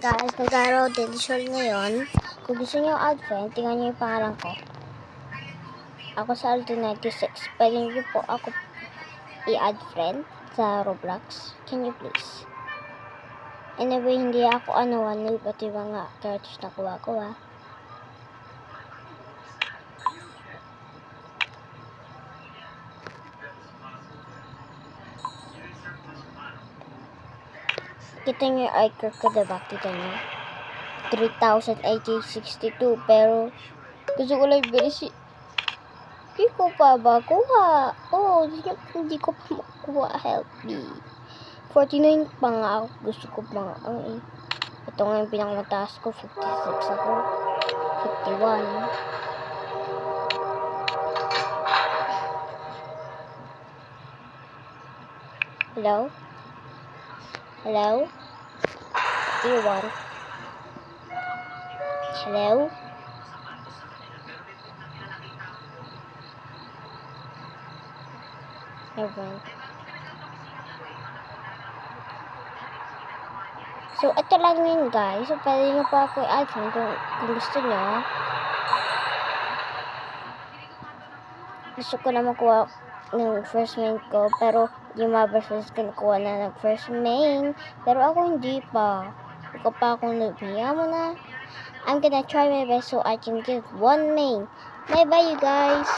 Guys, nag-araw edition ngayon. Kung gusto niyo add friend, tingnan niyo yung pangalan ko. Ako sa Alto96. Pwede niyo po ako i-add friend sa Roblox. Can you please? Anyway, hindi ako noob at yung mga characters na kuha ko ha. Kita niyo yung icon ko, diba? Kita niyo. 3,862 pero gusto ko lang bilhin. Hindi ko pa ba kuha? Oh, hindi ko pa makuha. Help me. 49 pa nga ako. Gusto ko pa nga. Ito nga yung pinakamataas ko. 56 ako. 51. Hello? Hello? What do you want? Hello? Never. So, ito lang yun guys. So, pwede nyo po ako i-add kung gusto nyo. Gusto ko na makuha ng first main ko. Pero, yung mga friends ko nakuha na ng first main. Pero ako hindi pa. Hindi ko pa akong nabiya mo na. I'm gonna try my best so I can get one main. Bye bye you guys.